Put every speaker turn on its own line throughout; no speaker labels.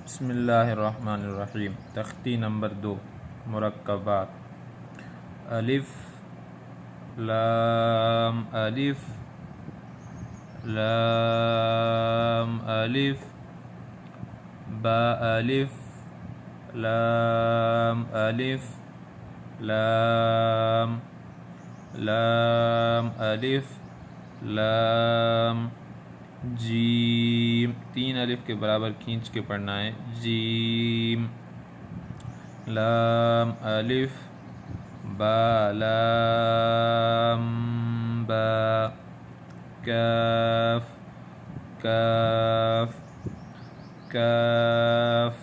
बिस्मिल्लाहिर्रहमानिर्रहीम। तख्ती नंबर 2 मुरक्कबात। अलिफ लाम अलिफ लाम अलिफ बा अलिफ लाम अलिफ लाम लाम अलिफ लाम जीम। 3 अलिफ के बराबर खींच के पढ़ना है। जीम लाम अलिफ बा लाम बा काफ काफ काफ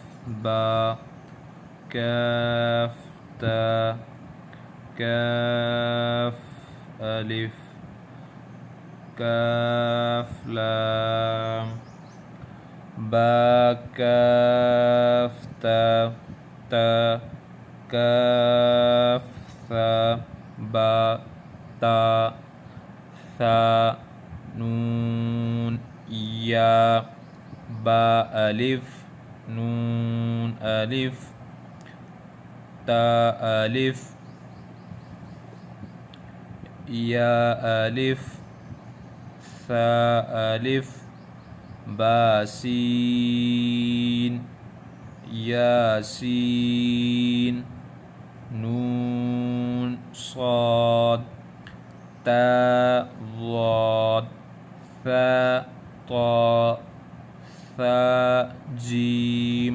बा काफ ता काफ अलिफ काफ लाम बा काफ ता ता काफ सा बा ता सा नून या बा अलिफ नून अलिफ ता अलिफ या अलिफ सा अलिफ बासीन यासीन नून साद ता ज़ाद सा ता सा जीम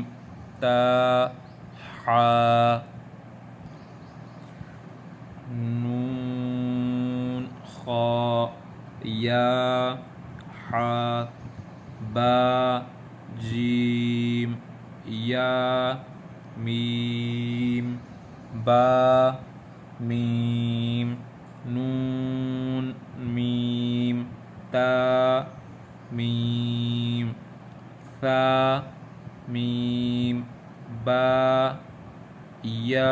ता हा नून खा या हा बा जीम या मीम बा मीम नून मीम ता मीम सा मीम बा या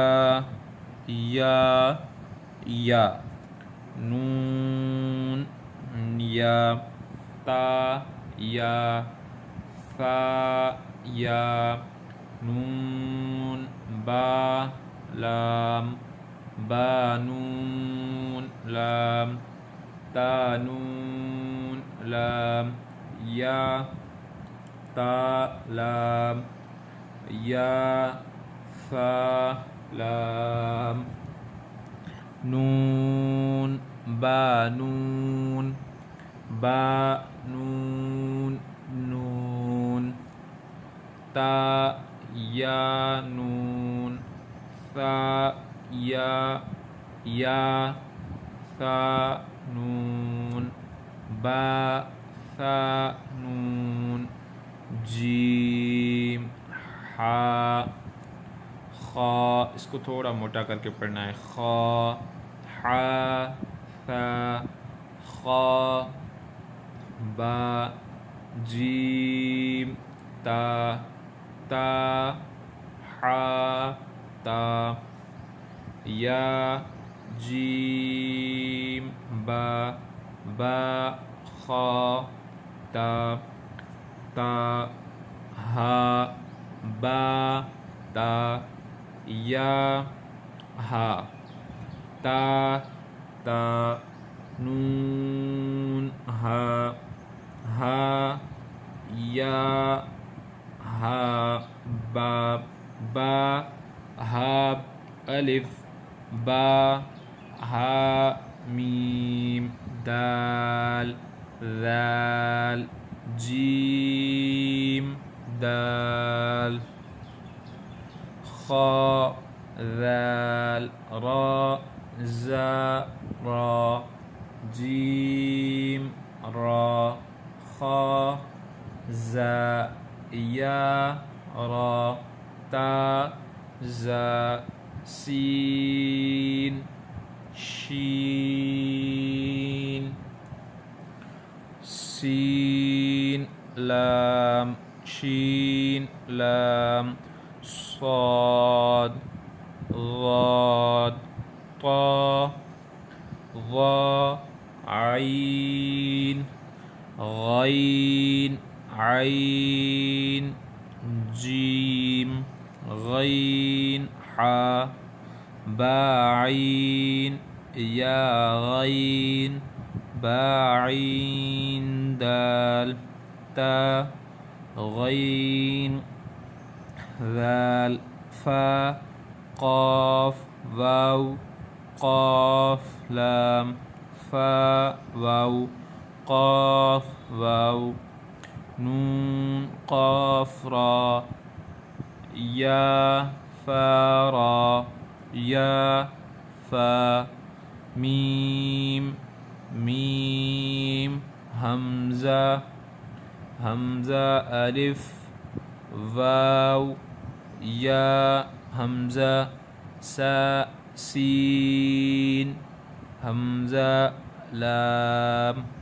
नून या ता या सा या नून बा लाम बा नून लाम ता नून लाम या ता लाम या सा लाम नून बा नून बा नून नून ता या नून सा या सा नून बा सा नून जीम हा खा। इसको थोड़ा मोटा करके पढ़ना है। खा हा सा खा बा जीम ता ता हा ता या जीम बा बा खा ता ता हा बा ता या हा ता ता नून हा हा या हा बा बा हा अलिफ बा हा मीम दाल दाल जीम दाल खा दाल रा जा रा जीम रा खा जा या रा ता जा सीन शीन सीन लाम शीन लाम صاد ضاد طا ظا عين غين عين جيم غين حا باعين يا غين باعين دال تا غين ذال فا قاف واو قاف لام فا واو قاف واو نون قاف را يا فا را يا فا ميم ميم همزة همزة ألف واو يا همزة سا سين همزة لام